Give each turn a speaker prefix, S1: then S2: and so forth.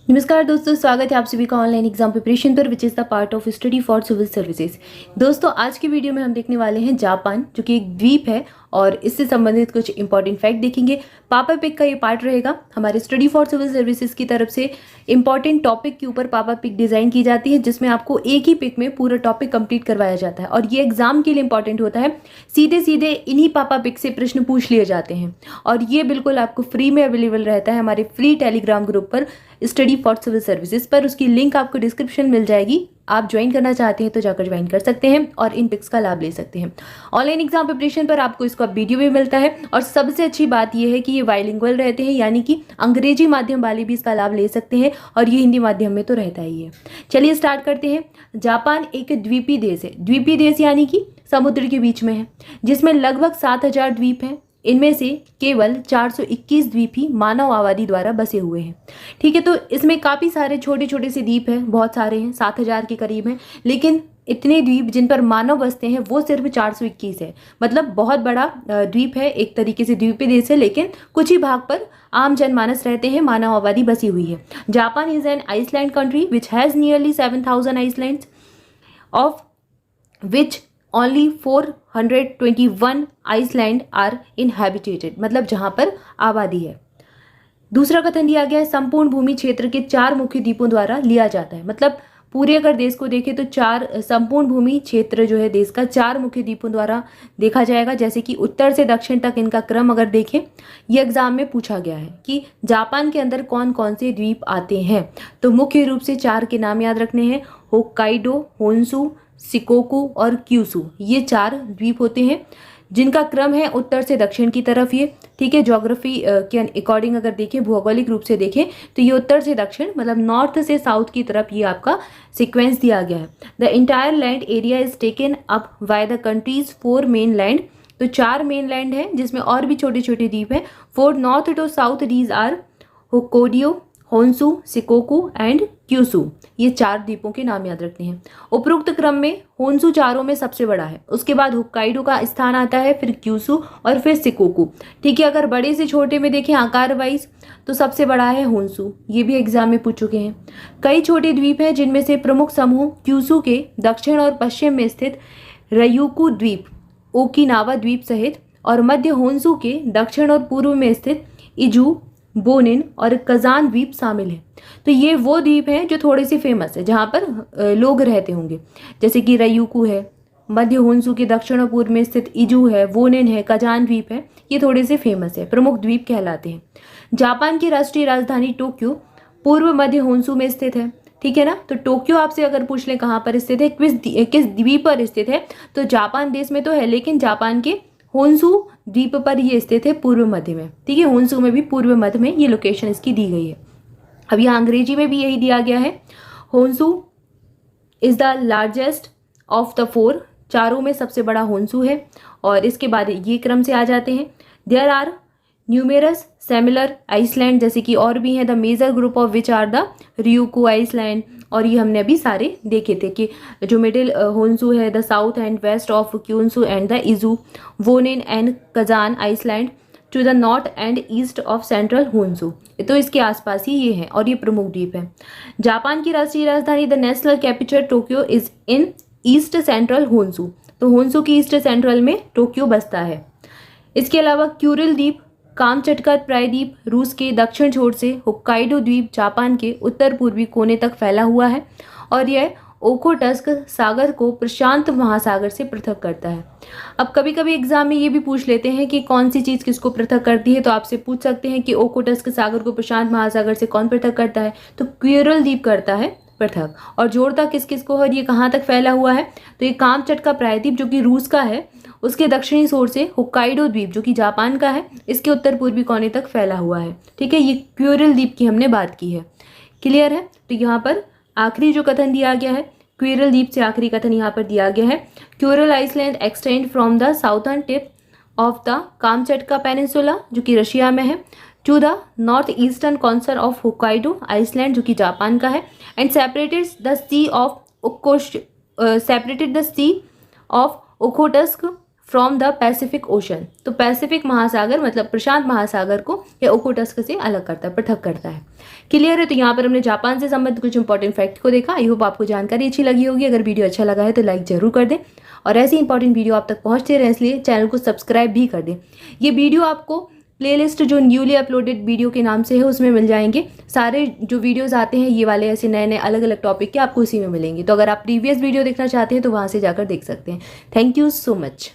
S1: नमस्कार दोस्तों, स्वागत है आप सभी का ऑनलाइन एग्जाम प्रिपरेशन पर which is the part of study for civil services. दोस्तों, आज की वीडियो में हम देखने वाले हैं जापान, जो कि एक द्वीप है और इससे संबंधित कुछ इंपॉर्टेंट फैक्ट देखेंगे। पापा पिक का ये पार्ट रहेगा। हमारे स्टडी फॉर सिविल सर्विसेज की तरफ से इंपॉर्टेंट टॉपिक के ऊपर पापा पिक डिज़ाइन की जाती है, जिसमें आपको एक ही पिक में पूरा टॉपिक कंप्लीट करवाया जाता है और ये एग्जाम के लिए इंपॉर्टेंट होता है। सीधे सीधे इन्हीं पापा पिक से प्रश्न पूछ लिए जाते हैं और ये बिल्कुल आपको फ्री में अवेलेबल रहता है हमारे फ्री टेलीग्राम ग्रुप पर, स्टडी फॉर सिविल सर्विसेज पर। उसकी लिंक आपको डिस्क्रिप्शन मिल जाएगी। आप ज्वाइन करना चाहते हैं तो जाकर ज्वाइन कर सकते हैं और इन पिक्स का लाभ ले सकते हैं। ऑनलाइन एग्जाम प्रिपरेशन पर आपको इसका वीडियो भी मिलता है और सबसे अच्छी बात यह है कि ये बाइलिंगुअल रहते हैं, यानी कि अंग्रेजी माध्यम वाले भी इसका लाभ ले सकते हैं और ये हिंदी माध्यम में तो रहता ही है। चलिए स्टार्ट करते हैं। जापान एक द्वीपीय देश है। द्वीपीय देश यानी कि समुद्र के बीच में है, जिसमें लगभग 7,000 द्वीप हैं। इनमें से केवल 421 द्वीप ही मानव आबादी द्वारा बसे हुए हैं। ठीक है, तो इसमें काफ़ी सारे छोटे छोटे से द्वीप हैं, बहुत सारे हैं, 7,000 के करीब हैं, लेकिन इतने द्वीप जिन पर मानव बसते हैं वो सिर्फ 421 है। मतलब बहुत बड़ा द्वीप है, एक तरीके से द्वीपीय देश है, लेकिन कुछ ही भाग पर आम जनमानस रहते हैं, मानव आबादी बसी हुई है। Japan is an island country which has nearly 7,000 islands, of which only 421 island are inhabited, मतलब जहाँ पर आबादी है। दूसरा कथन दिया गया है, संपूर्ण भूमि क्षेत्र के 4 मुख्य द्वीपों द्वारा लिया जाता है। मतलब पूरे अगर देश को देखें तो 4 संपूर्ण भूमि क्षेत्र जो है देश का 4 मुख्य द्वीपों द्वारा देखा जाएगा। जैसे कि उत्तर से दक्षिण तक इनका क्रम अगर देखें, ये एग्जाम में पूछा गया है कि जापान के अंदर कौन कौन से द्वीप आते हैं, तो मुख्य रूप से 4 के नाम याद रखने हैं। होक्काइडो, होन्शु, शिकोकू और क्यूशू, ये 4 द्वीप होते हैं जिनका क्रम है उत्तर से दक्षिण की तरफ। ये ठीक है, ज्योग्राफी के अकॉर्डिंग अगर देखें, भौगोलिक रूप से देखें तो ये उत्तर से दक्षिण मतलब नॉर्थ से साउथ की तरफ ये आपका सीक्वेंस दिया गया है। The entire land area is taken up by the countries 4 main land, तो 4 मेन लैंड है जिसमें और भी छोटे छोटे द्वीप हैं। 4 north to south these are Hokkaido, Honshu, Shikoku and Kyushu, ये 4 द्वीपों के नाम याद रखने हैं। उपरोक्त क्रम में होन्शु चारों में सबसे बड़ा है, उसके बाद होक्काइडो का स्थान आता है, फिर क्यूशू और फिर शिकोकू। ठीक है, अगर बड़े से छोटे में देखें आकार वाइज तो सबसे बड़ा है होन्शु, ये भी एग्जाम में पूछ चुके हैं। कई छोटे द्वीप हैं जिनमें से प्रमुख समूह क्यूशू के दक्षिण और पश्चिम में स्थित रयूकू द्वीप, ओकिनावा द्वीप सहित, और मध्य होन्शु के दक्षिण और पूर्व में स्थित इजू, बोनिन और कजान द्वीप शामिल हैं। तो ये वो द्वीप हैं जो थोड़े से फेमस है, जहाँ पर लोग रहते होंगे, जैसे कि रयूकू है, मध्य होन्शु के दक्षिण और पूर्व में स्थित इजू है, बोनिन है, कजान द्वीप है, ये थोड़े से फेमस है, प्रमुख द्वीप कहलाते हैं। जापान की राष्ट्रीय राजधानी टोक्यो पूर्व मध्य होन्शु में स्थित है। ठीक है ना, तो टोक्यो आपसे अगर पूछ ले कहाँ पर स्थित है, किस द्वीप पर स्थित है, तो जापान देश में तो है, लेकिन जापान के होन्शु द्वीप पर ये स्थित है पूर्व मध्य में। ठीक है, होन्शु में भी पूर्व मध्य में ये लोकेशन इसकी दी गई है। अब यहाँ अंग्रेजी में भी यही दिया गया है। Honshu is the largest of the 4, चारों में सबसे बड़ा होन्शु है। और इसके बाद ये क्रम से आ जाते हैं। There are numerous similar island, जैसे कि और भी हैं। The major group of which are the Ryukyu island, और ये हमने अभी सारे देखे थे कि जो मिडिल होन्शु है, the south and west of Kyushu and the Izu, Bonin and Kazan island to the north and east of central Honshu, तो इसके आसपास ही ये हैं और ये प्रमुख द्वीप हैं। जापान की राष्ट्रीय राजधानी the national capital Tokyo is in east central Honshu, तो होन्शु की ईस्ट सेंट्रल में टोक्यो बसता है। इसके अलावा क्यूरिल द्वीप, कामचटका प्रायद्वीप रूस के दक्षिण छोर से होक्काइडो द्वीप जापान के उत्तर पूर्वी कोने तक फैला हुआ है और यह ओखोटस्क सागर को प्रशांत महासागर से पृथक करता है। अब कभी कभी एग्जाम में ये भी पूछ लेते हैं कि कौन सी चीज़ किसको पृथक करती है, तो आपसे पूछ सकते हैं कि ओखोटस्क सागर को प्रशांत महासागर से कौन पृथक करता है, तो क्यूरिल द्वीप करता है पृथक। और जोड़ता किस किस को है, ये कहाँ तक फैला हुआ है, तो ये कामचटका प्रायद्वीप जो कि रूस का है, उसके दक्षिणी छोर से होक्काइडो द्वीप जो कि जापान का है, इसके उत्तर पूर्वी कोने तक फैला हुआ है। ठीक है, ये क्यूरिल द्वीप की हमने बात की है। क्लियर है, तो यहाँ पर आखिरी जो कथन दिया गया है क्यूरिल द्वीप से, आखिरी कथन यहाँ पर दिया गया है। Kuril island extend from the southern tip of the Kamchatka peninsula जो कि रशिया में है, to the north eastern corner of Hokkaido island जो कि जापान का है, and separated the sea of Okhotsk from the Pacific Ocean. तो Pacific महासागर मतलब प्रशांत महासागर को या ओखोटस्क से अलग करता है, पृथक करता है। क्लियर है? तो यहाँ पर हमने जापान से संबंधित कुछ इंपॉर्टेंट फैक्ट को देखा। आई होप आपको जानकारी अच्छी लगी होगी। अगर वीडियो अच्छा लगा है तो लाइक जरूर कर दें और ऐसी इंपॉर्टेंट वीडियो आप तक पहुँचते रहें, इसलिए चैनल को सब्सक्राइब भी कर दें। ये वीडियो आपको प्लेलिस्ट जो न्यूली अपलोडेड वीडियो के नाम से है उसमें मिल जाएंगे। सारे जो वीडियोस आते हैं ये वाले ऐसे नए नए अलग अलग टॉपिक के आपको उसी में मिलेंगे। तो अगर आप प्रीवियस वीडियो देखना चाहते हैं तो वहाँ से जाकर देख सकते हैं। Thank you so much.